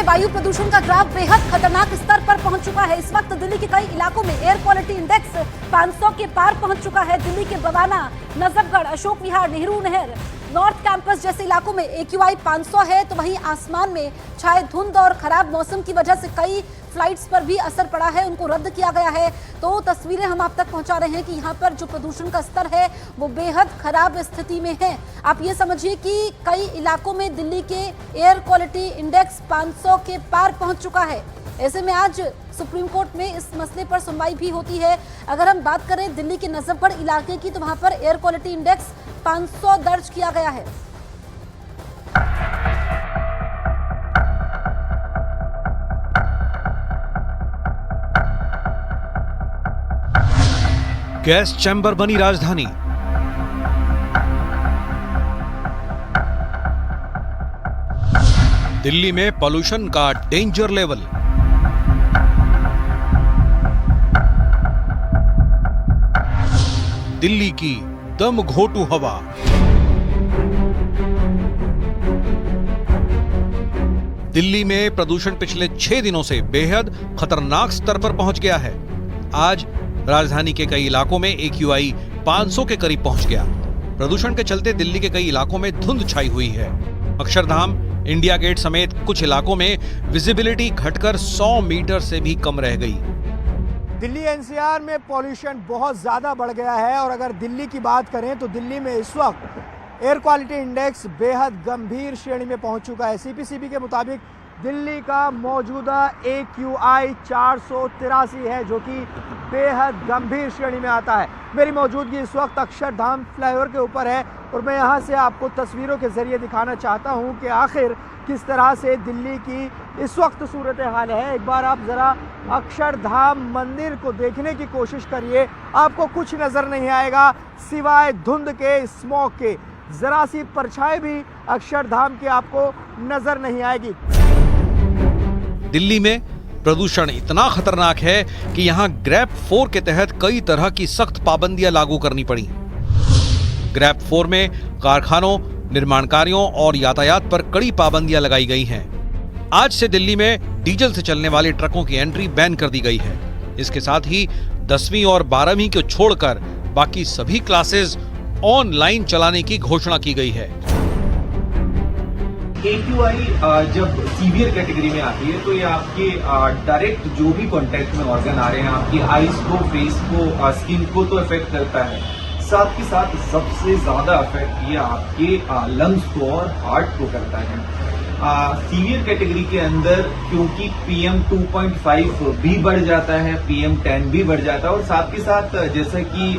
वायु प्रदूषण का ग्राफ बेहद खतरनाक स्तर पर पहुंच चुका है। इस वक्त दिल्ली के कई इलाकों में एयर क्वालिटी इंडेक्स 500 के पार पहुंच चुका है। दिल्ली के बवाना, नजफगढ़, अशोक विहार, नेहरू नहर, नॉर्थ कैंपस जैसे इलाकों में AQI 500 है, तो वहीं आसमान में छाए धुंध और खराब मौसम की वजह से कई फ्लाइट्स पर भी असर पड़ा है, उनको रद्द किया गया है। तो तस्वीरें हम आप तक पहुंचा रहे हैं कि यहाँ पर जो प्रदूषण का स्तर है वो बेहद खराब स्थिति में है। आप ये समझिए कि कई इलाकों में दिल्ली के एयर क्वालिटी इंडेक्स 500 के पार पहुंच चुका है। ऐसे में आज सुप्रीम कोर्ट में इस मसले पर सुनवाई भी होती है। अगर हम बात करें दिल्ली के नजफगढ़ इलाके की, तो वहां पर एयर क्वालिटी इंडेक्स 500 दर्ज किया गया है। गैस चैम्बर बनी राजधानी। दिल्ली में पॉल्यूशन का डेंजर लेवल। दिल्ली की दम घोटू हवा। दिल्ली में प्रदूषण पिछले 6 दिनों से बेहद खतरनाक स्तर पर पहुंच गया है। आज राजधानी के कई इलाकों में AQI 500 के करीब पहुंच गया। प्रदूषण के चलते दिल्ली के कई इलाकों में धुंध छाई हुई है। अक्षरधाम, इंडिया गेट समेत कुछ इलाकों में विजिबिलिटी घटकर 100 मीटर से भी कम रह गई। दिल्ली NCR में पॉल्यूशन बहुत ज़्यादा बढ़ गया है और अगर दिल्ली की बात करें तो दिल्ली में इस वक्त एयर क्वालिटी इंडेक्स बेहद गंभीर श्रेणी में पहुंच चुका है। CPCB के मुताबिक दिल्ली का मौजूदा AQI 483 है, जो कि बेहद गंभीर श्रेणी में आता है। मेरी मौजूदगी इस वक्त अक्षरधाम फ्लाईओवर के ऊपर है और मैं यहाँ से आपको तस्वीरों के ज़रिए दिखाना चाहता हूँ कि आखिर किस तरह से दिल्ली की इस वक्त सूरत हाल है। एक बार आप ज़रा अक्षरधाम मंदिर को देखने की कोशिश करिए, आपको कुछ नज़र नहीं आएगा सिवाय धुंध के, स्मॉग के। ज़रा सी परछाई भी अक्षरधाम की आपको नज़र नहीं आएगी। दिल्ली में प्रदूषण इतना खतरनाक है कि यहाँ ग्रैप 4 के तहत कई तरह की सख्त पाबंदियां लागू करनी पड़ी। ग्रैप 4 में कारखानों, निर्माण कार्यों और यातायात पर कड़ी पाबंदियां लगाई गई हैं। आज से दिल्ली में डीजल से चलने वाले ट्रकों की एंट्री बैन कर दी गई है। इसके साथ ही 10वीं और 12वीं को छोड़कर बाकी सभी क्लासेस ऑनलाइन चलाने की घोषणा की गई है। AQI जब सीवियर कैटेगरी में आती है तो ये आपके डायरेक्ट जो भी कांटेक्ट में ऑर्गन आ रहे हैं, आपकी आईज को, फेस को, स्किन को तो इफेक्ट करता है। साथ के साथ सबसे ज्यादा इफेक्ट ये आपके लंग्स को और हार्ट को करता है। सीवियर कैटेगरी के अंदर क्योंकि PM 2.5 भी बढ़ जाता है, PM 10 भी बढ़ जाता है और साथ के साथ जैसा कि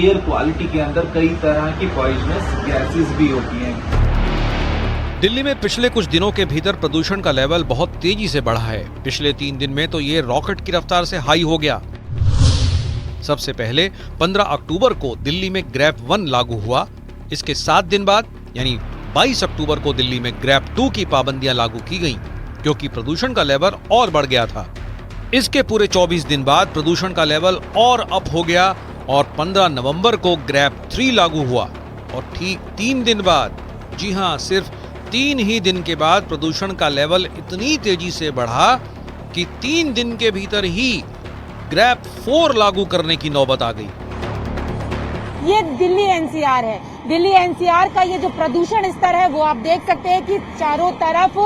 एयर क्वालिटी के अंदर कई तरह की पॉइजनस गैसेस भी होती हैं। दिल्ली में पिछले कुछ दिनों के भीतर प्रदूषण का लेवल बहुत तेजी से बढ़ा है। पिछले 3 दिन में तो ये रॉकेट की रफ्तार से हाई हो गया। सबसे पहले 15 अक्टूबर को दिल्ली में ग्रैप 1 लागू हुआ। इसके 7 दिन बाद यानी 22 अक्टूबर को दिल्ली में ग्रैप 2 की पाबंदियां लागू की गईं, क्योंकि प्रदूषण का लेवल और बढ़ गया था। इसके पूरे 24 दिन बाद प्रदूषण का लेवल और अप हो गया और 15 नवंबर को ग्रैप 3 लागू हुआ और ठीक 3 दिन बाद, जी हाँ, सिर्फ 3 ही दिन के बाद प्रदूषण का लेवल इतनी तेजी से बढ़ा कि 3 दिन के भीतर ही ग्रैप 4 लागू करने की नौबत आ गई। ये दिल्ली NCR है। दिल्ली NCR का ये जो प्रदूषण स्तर है वो आप देख सकते हैं कि चारों तरफ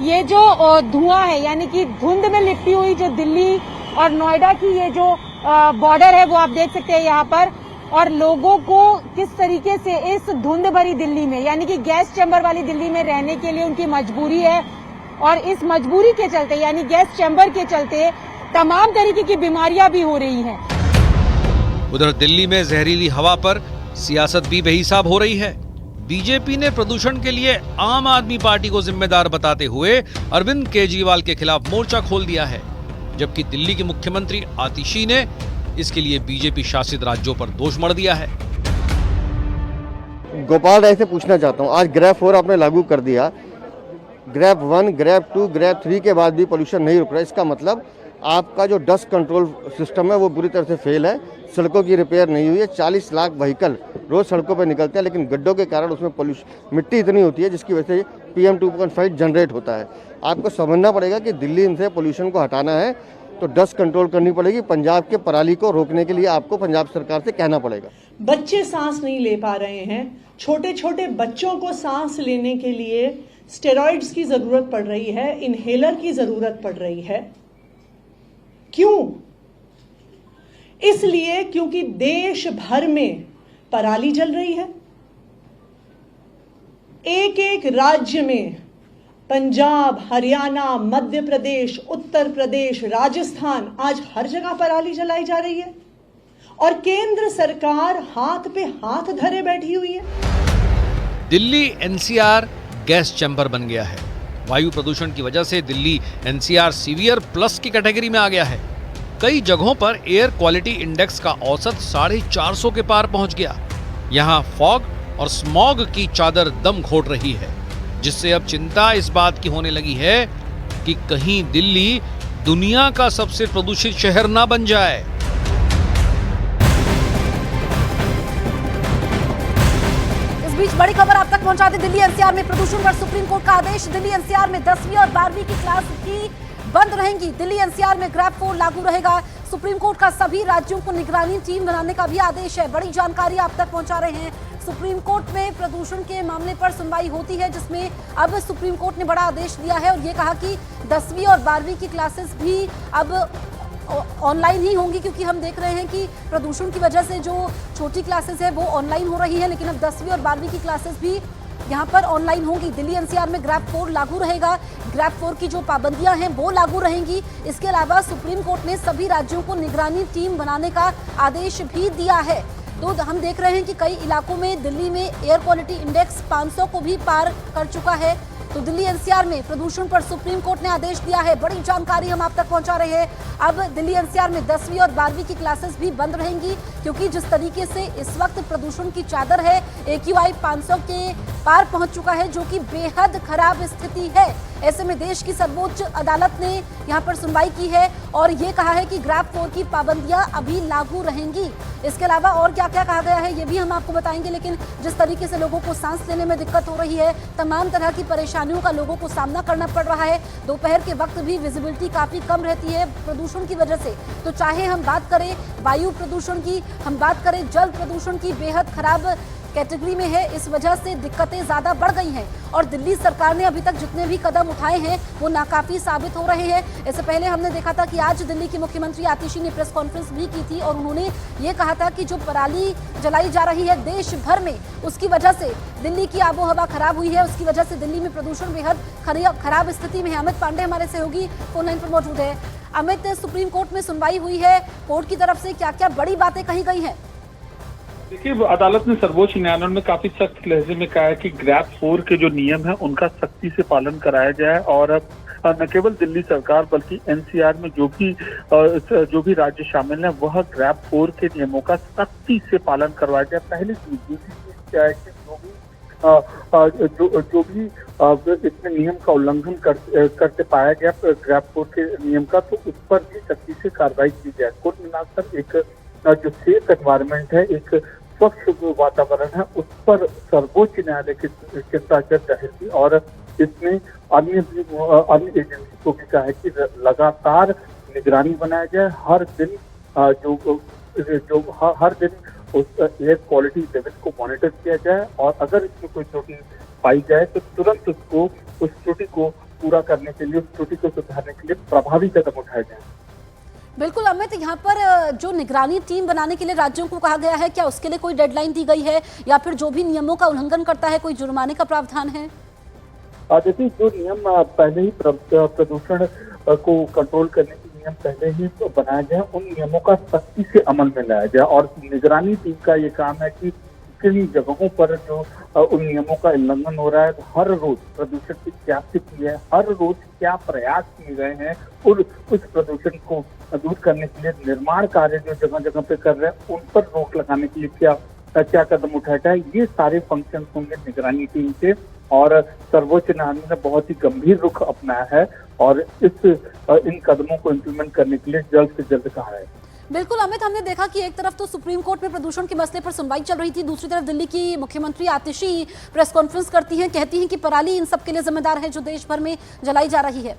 ये जो धुआं है, यानी कि धुंध में लिपटी हुई जो दिल्ली और नोएडा की ये जो बॉर्डर है वो आप देख सकते हैं यहाँ पर। और लोगों को किस तरीके से इस धुंध भरी दिल्ली में, यानी कि गैस चैम्बर वाली दिल्ली में रहने के लिए उनकी मजबूरी है और इस मजबूरी के चलते, यानी गैस चैम्बर के चलते, तमाम तरीके की बीमारियां भी हो रही हैं। उधर दिल्ली में जहरीली हवा पर सियासत भी बेहिसाब हो रही है। बीजेपी ने प्रदूषण के लिए आम आदमी पार्टी को जिम्मेदार बताते हुए अरविंद केजरीवाल के खिलाफ मोर्चा खोल दिया है, जबकि दिल्ली के मुख्यमंत्री आतिशी ने इसके लिए बीजेपी शासित राज्यों पर दोष मढ़ दिया है। गोपाल राय से पूछना चाहता हूँ, आज ग्रैप 4 आपने लागू कर दिया, ग्रैप 1, ग्रैप 2, ग्रैप 3 के बाद भी पोल्यूशन नहीं रुक रहा, इसका मतलब आपका जो डस्ट कंट्रोल सिस्टम है वो बुरी तरह से फेल है। सड़कों की रिपेयर नहीं हुई है। 40 लाख व्हीकल रोज सड़कों पर निकलते हैं, लेकिन गड्ढों के कारण उसमें पोल्यूशन, मिट्टी इतनी होती है जिसकी वजह से PM 2.5 जनरेट होता है। आपको समझना पड़ेगा कि दिल्ली से पोल्यूशन को हटाना है तो डस्ट कंट्रोल करनी पड़ेगी। पंजाब के पराली को रोकने के लिए आपको पंजाब सरकार से कहना पड़ेगा। बच्चे सांस नहीं ले पा रहे हैं, छोटे छोटे बच्चों को सांस लेने के लिए स्टेरॉइड्स की जरूरत पड़ रही है, इनहेलर की जरूरत पड़ रही है। क्यों? इसलिए क्योंकि देश भर में पराली जल रही है। एक एक राज्य में, पंजाब, हरियाणा, मध्य प्रदेश, उत्तर प्रदेश, राजस्थान, आज हर जगह पराली जलाई जा रही है और केंद्र सरकार हाथ पे हाथ धरे बैठी हुई है। दिल्ली NCR गैस चैम्बर बन गया है। वायु प्रदूषण की वजह से दिल्ली NCR सीवियर प्लस की कैटेगरी में आ गया है। कई जगहों पर एयर क्वालिटी इंडेक्स का औसत 450 के पार पहुंच गया। यहाँ फॉग और स्मॉग की चादर दम घोट रही है, जिससे अब चिंता इस बात की होने लगी है कि कहीं दिल्ली दुनिया का सबसे प्रदूषित शहर ना बन जाए। इस बीच बड़ी खबर आप तक पहुंचा दी। दिल्ली NCR में प्रदूषण पर सुप्रीम कोर्ट का आदेश। दिल्ली NCR में 10वीं और 12वीं की क्लास भी बंद रहेंगी। दिल्ली NCR में ग्रैब 4 लागू रहेगा। सुप्रीम कोर्ट का सभी राज्यों को निगरानी टीम बनाने का भी आदेश है। बड़ी जानकारी आप तक पहुंचा रहे हैं। सुप्रीम कोर्ट में प्रदूषण के मामले पर सुनवाई होती है, जिसमें अब सुप्रीम कोर्ट ने बड़ा आदेश दिया है और ये कहा कि 10वीं और 12वीं की क्लासेस भी अब ऑनलाइन ही होंगी, क्योंकि हम देख रहे हैं कि प्रदूषण की वजह से जो छोटी क्लासेस है वो ऑनलाइन हो रही है, लेकिन अब 10वीं और 12वीं की क्लासेस भी यहाँ पर ऑनलाइन होंगी। दिल्ली NCR में ग्रैब 4 लागू रहेगा। ग्रैब 4 की जो पाबंदियां हैं वो लागू रहेंगी। इसके अलावा सुप्रीम कोर्ट ने सभी राज्यों को निगरानी टीम बनाने का आदेश भी दिया है। तो हम देख रहे हैं कि कई इलाकों में दिल्ली में एयर क्वालिटी इंडेक्स 500 को भी पार कर चुका है। तो दिल्ली NCR में प्रदूषण पर सुप्रीम कोर्ट ने आदेश दिया है। बड़ी जानकारी हम आप तक पहुंचा रहे हैं। अब दिल्ली NCR में 10वीं और 12वीं की क्लासेस भी बंद रहेंगी, क्योंकि जिस तरीके से इस वक्त प्रदूषण की चादर है, AQI 500 के पार पहुंच चुका है, जो कि बेहद खराब स्थिति है। ऐसे में देश की सर्वोच्च अदालत ने यहां पर सुनवाई की है और ये कहा है कि ग्रैब 4 की पाबंदियां अभी लागू रहेंगी। इसके अलावा और क्या क्या कहा गया है ये भी हम आपको बताएंगे, लेकिन जिस तरीके से लोगों को सांस लेने में दिक्कत हो रही है, तमाम तरह की परेशानियों का लोगों को सामना करना पड़ रहा है। दोपहर के वक्त भी विजिबिलिटी काफी कम रहती है प्रदूषण की वजह से। तो चाहे हम बात करें वायु प्रदूषण की, हम बात करें जल प्रदूषण की, बेहद खराब कैटेगरी में है। इस वजह से दिक्कतें ज्यादा बढ़ गई हैं और दिल्ली सरकार ने अभी तक जितने भी कदम उठाए हैं वो नाकाफी साबित हो रहे हैं। इससे पहले हमने देखा था कि आज दिल्ली की मुख्यमंत्री आतिशी ने प्रेस कॉन्फ्रेंस भी की थी और उन्होंने ये कहा था कि जो पराली जलाई जा रही है देश भर में, उसकी वजह से दिल्ली की आबोहवा खराब हुई है, उसकी वजह से दिल्ली में प्रदूषण बेहद खराब स्थिति में है। अमित पांडे हमारे सहयोगी फोन लाइन पर मौजूद है। अमित, सुप्रीम कोर्ट में सुनवाई हुई है, कोर्ट की तरफ से क्या क्या बड़ी बातें कही गई हैं? देखिए, अदालत ने सर्वोच्च न्यायालय में काफी सख्त लहजे में कहा है कि ग्रैब 4 के जो नियम है उनका सख्ती से पालन कराया जाए और न केवल दिल्ली सरकार बल्कि NCR में जो भी राज्य शामिल हैं वह ग्रैब 4 के नियमों का सख्ती से पालन करवाया जाए। पहली चीज, दूसरी चीज क्या है कि जो भी इसमें नियम का उल्लंघन करते पाया गया ग्रैब 4 के नियम का, तो उस पर भी सख्ती से कार्रवाई की जाए। कुल मिलाकर एक जो सेफ एनवायरनमेंट है, एक स्वच्छ वातावरण है, उस पर सर्वोच्च न्यायालय की चिंता जग जाहिर की और इसमें अन्य एजेंसी को भी कहा है कि लगातार निगरानी बनाया जाए। हर दिन हर दिन उस एयर क्वालिटी लेवल को मॉनिटर किया जाए और अगर इसमें कोई त्रुटि पाई जाए तो तुरंत उस त्रुटि को पूरा करने के लिए, उस त्रुटि को सुधारने के लिए प्रभावी कदम उठाए जाए। बिल्कुल अमित, यहाँ पर जो निगरानी टीम बनाने के लिए राज्यों को कहा गया है, क्या उसके लिए कोई डेडलाइन दी गई है या फिर जो भी नियमों का उल्लंघन करता है कोई जुर्माने का प्रावधान है? देखिए, जो नियम पहले ही प्रदूषण को कंट्रोल करने के नियम पहले ही बनाए गए, उन नियमों का सख्ती से अमल में लाया जाए और निगरानी टीम का ये काम है कि किन जगहों पर जो उन नियमों का उल्लंघन हो रहा है, हर रोज प्रदूषण की क्या स्थिति है, हर रोज क्या प्रयास किए गए हैं और उस प्रदूषण को दूर करने के लिए निर्माण कार्य जो जगह जगह पे कर रहे हैं उन पर रोक लगाने के लिए क्या कदम उठाया जाए, ये सारे फंक्शन होंगे निगरानी टीम के। और सर्वोच्च न्यायालय ने बहुत ही गंभीर रुख अपनाया है और इन कदमों को इम्प्लीमेंट करने के लिए जल्द से जल्द कहा है। बिल्कुल अमित, हमने देखा कि एक तरफ तो सुप्रीम कोर्ट में प्रदूषण के मसले पर सुनवाई चल रही थी, दूसरी तरफ दिल्ली की मुख्यमंत्री आतिशी प्रेस कॉन्फ्रेंस करती हैं, कहती हैं कि पराली इन सब के लिए जिम्मेदार है जो देश भर में जलाई जा रही है।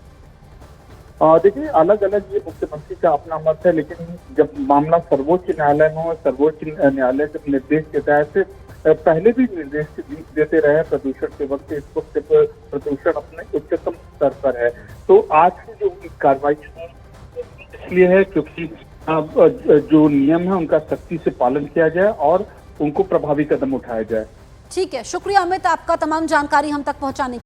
देखिए, अलग अलग ये मुख्यमंत्री का अपना मत है, लेकिन जब मामला सर्वोच्च न्यायालय में हो, सर्वोच्च न्यायालय जब निर्देश देता है, से पहले भी निर्देश देते रहे प्रदूषण के वक्त, इस वक्त प्रदूषण अपने उच्चतम स्तर पर है। तो आज की जो कार्रवाई इसलिए है क्योंकि जो नियम है उनका सख्ती से पालन किया जाए और उनको प्रभावी कदम उठाया जाए। ठीक है, शुक्रिया अमित आपका तमाम जानकारी हम तक पहुंचाने